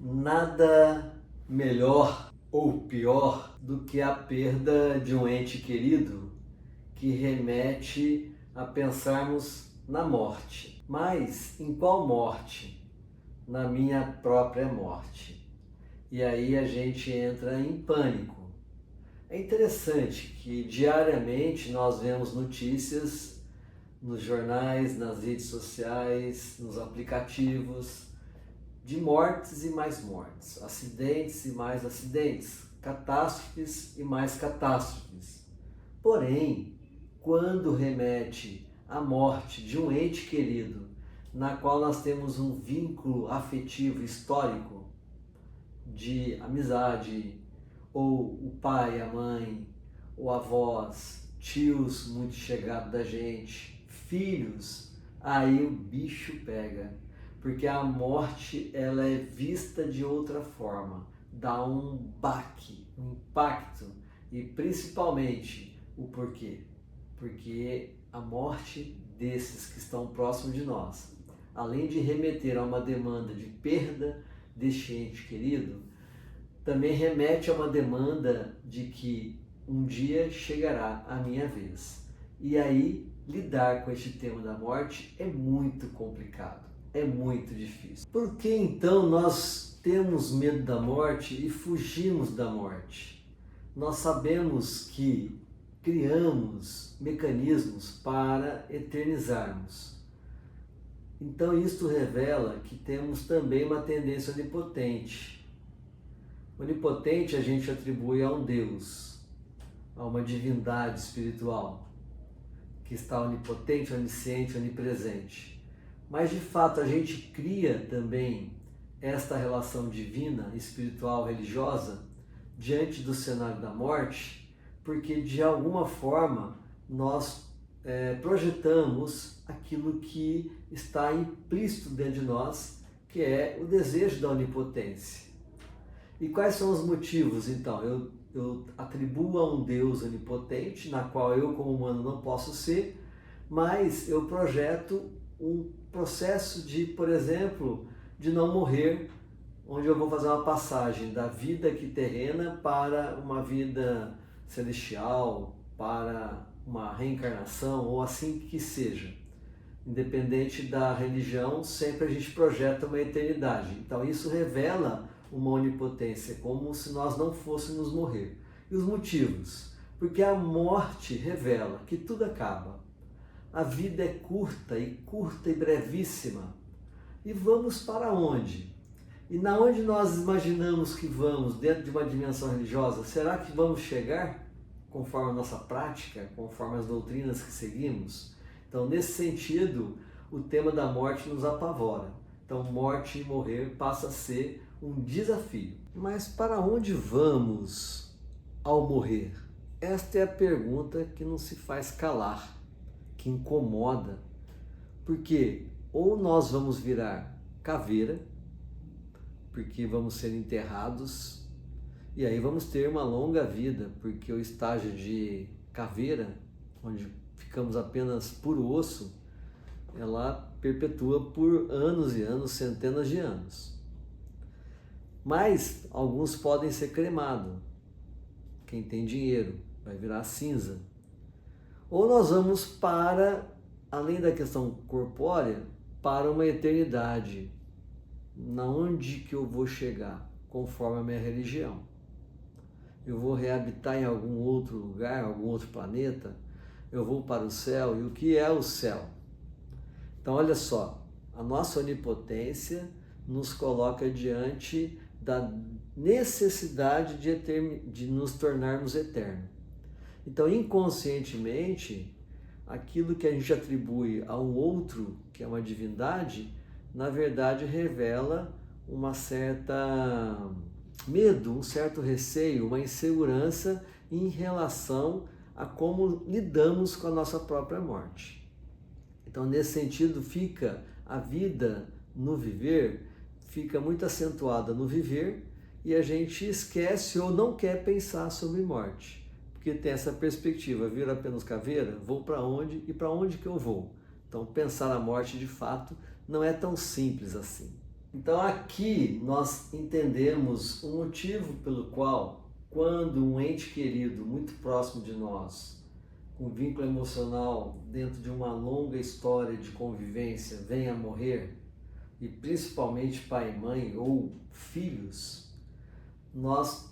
Nada melhor ou pior do que a perda de um ente querido que remete a pensarmos na morte. Mas em qual morte? Na minha própria morte. E aí a gente entra em pânico. É interessante que diariamente nós vemos notícias nos jornais, nas redes sociais, nos aplicativos, de mortes e mais mortes, acidentes e mais acidentes, catástrofes e mais catástrofes. Porém, quando remete à morte de um ente querido, na qual nós temos um vínculo afetivo histórico de amizade, ou o pai, a mãe, ou avós, tios muito chegados da gente, filhos, aí o bicho pega. Porque a morte ela é vista de outra forma, dá um baque, um impacto, e principalmente o porquê. Porque a morte desses que estão próximos de nós, além de remeter a uma demanda de perda deste ente querido, também remete a uma demanda de que um dia chegará a minha vez. E aí, lidar com este tema da morte é muito complicado. É muito difícil. Por que então nós temos medo da morte e fugimos da morte? Nós sabemos que criamos mecanismos para eternizarmos. Então isto revela que temos também uma tendência onipotente. Onipotente a gente atribui a um Deus, a uma divindade espiritual, que está onipotente, onisciente, onipresente. Mas de fato a gente cria também esta relação divina, espiritual, religiosa diante do cenário da morte, porque de alguma forma nós projetamos aquilo que está implícito dentro de nós, que é o desejo da onipotência. E quais são os motivos então? Eu atribuo a um Deus onipotente, na qual eu como humano não posso ser, mas eu projeto um processo de, por exemplo, de não morrer, onde eu vou fazer uma passagem da vida aqui terrena para uma vida celestial, para uma reencarnação, ou assim que seja. Independente da religião, sempre a gente projeta uma eternidade. Então isso revela uma onipotência, como se nós não fôssemos morrer. E os motivos? Porque a morte revela que tudo acaba. A vida é curta e brevíssima. E vamos para onde? E na onde nós imaginamos que vamos, dentro de uma dimensão religiosa, será que vamos chegar conforme a nossa prática, conforme as doutrinas que seguimos? Então, nesse sentido, o tema da morte nos apavora. Então, morte e morrer passa a ser um desafio. Mas para onde vamos ao morrer? Esta é a pergunta que não se faz calar, que incomoda, porque ou nós vamos virar caveira, porque vamos ser enterrados, e aí vamos ter uma longa vida, porque o estágio de caveira, onde ficamos apenas puro osso, ela perpetua por anos e anos, centenas de anos. Mas alguns podem ser cremados. Quem tem dinheiro vai virar cinza. Ou nós vamos para, além da questão corpórea, para uma eternidade. Na onde que eu vou chegar, conforme a minha religião? Eu vou reabitar em algum outro lugar, algum outro planeta? Eu vou para o céu? E o que é o céu? Então olha só, a nossa onipotência nos coloca diante da necessidade de nos tornarmos eternos. Então, inconscientemente, aquilo que a gente atribui a um outro, que é uma divindade, na verdade revela uma certa medo, um certo receio, uma insegurança em relação a como lidamos com a nossa própria morte. Então, nesse sentido, fica a vida no viver, fica muito acentuada no viver, e a gente esquece ou não quer pensar sobre morte. Porque tem essa perspectiva, viro apenas caveira, vou para onde e para onde que eu vou? Então pensar na morte de fato não é tão simples assim. Então aqui nós entendemos o motivo pelo qual, quando um ente querido muito próximo de nós, com vínculo emocional dentro de uma longa história de convivência, vem a morrer, e principalmente pai e mãe ou filhos, nós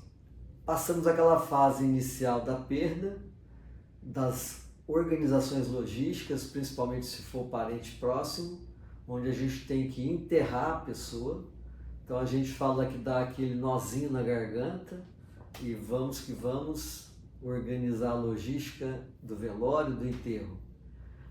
passamos aquela fase inicial da perda, das organizações logísticas, principalmente se for parente próximo, onde a gente tem que enterrar a pessoa. Então a gente fala que dá aquele nozinho na garganta e vamos que vamos organizar a logística do velório, do enterro.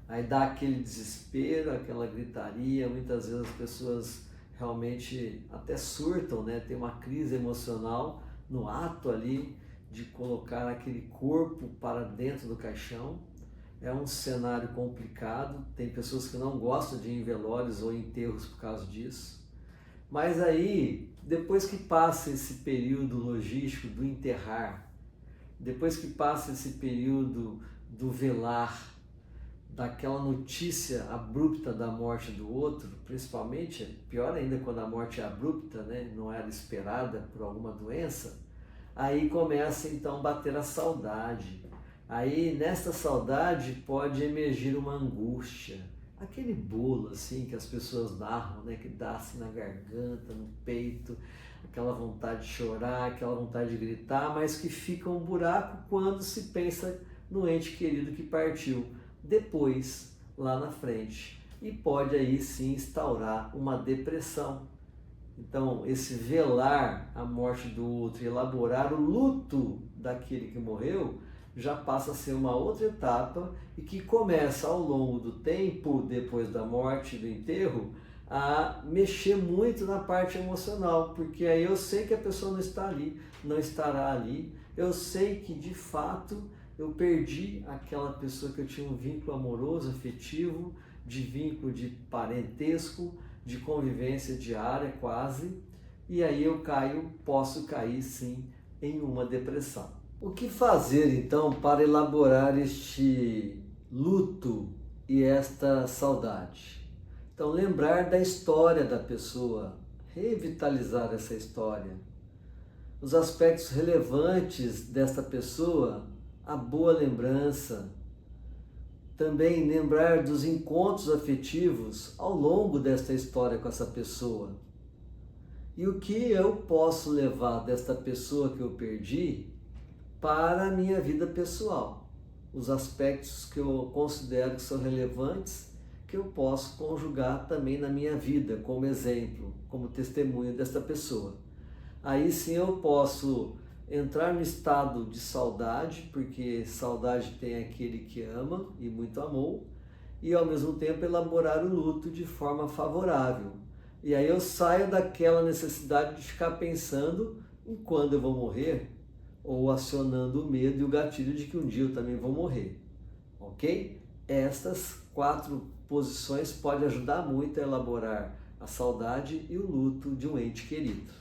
Aí dá aquele desespero, aquela gritaria, muitas vezes as pessoas realmente até surtam, né? Tem uma crise emocional no ato ali de colocar aquele corpo para dentro do caixão. É um cenário complicado, tem pessoas que não gostam de ir em velórios ou enterros por causa disso. Mas aí, depois que passa esse período logístico do enterrar, depois que passa esse período do velar, daquela notícia abrupta da morte do outro, principalmente, pior ainda quando a morte é abrupta, né? Não era esperada por alguma doença, aí começa então a bater a saudade. Aí nessa saudade pode emergir uma angústia, aquele bolo assim que as pessoas narram, né? Que dá assim na garganta, no peito, aquela vontade de chorar, aquela vontade de gritar, mas que fica um buraco quando se pensa no ente querido que partiu depois, lá na frente, e pode aí sim instaurar uma depressão. Então, esse velar a morte do outro e elaborar o luto daquele que morreu já passa a ser uma outra etapa e que começa ao longo do tempo, depois da morte e do enterro, a mexer muito na parte emocional, porque aí eu sei que a pessoa não está ali, não estará ali, eu sei que de fato eu perdi aquela pessoa que eu tinha um vínculo amoroso, afetivo, de vínculo de parentesco, de convivência diária quase, e aí eu posso cair sim em uma depressão. O que fazer então para elaborar este luto e esta saudade? Então lembrar da história da pessoa, revitalizar essa história, os aspectos relevantes desta pessoa, a boa lembrança, também lembrar dos encontros afetivos ao longo desta história com essa pessoa. E o que eu posso levar desta pessoa que eu perdi para a minha vida pessoal. Os aspectos que eu considero que são relevantes, que eu posso conjugar também na minha vida, como exemplo, como testemunho desta pessoa. Aí sim eu posso entrar no estado de saudade, porque saudade tem aquele que ama e muito amou, e ao mesmo tempo elaborar o luto de forma favorável. E aí eu saio daquela necessidade de ficar pensando em quando eu vou morrer, ou acionando o medo e o gatilho de que um dia eu também vou morrer, ok? Estas 4 posições podem ajudar muito a elaborar a saudade e o luto de um ente querido.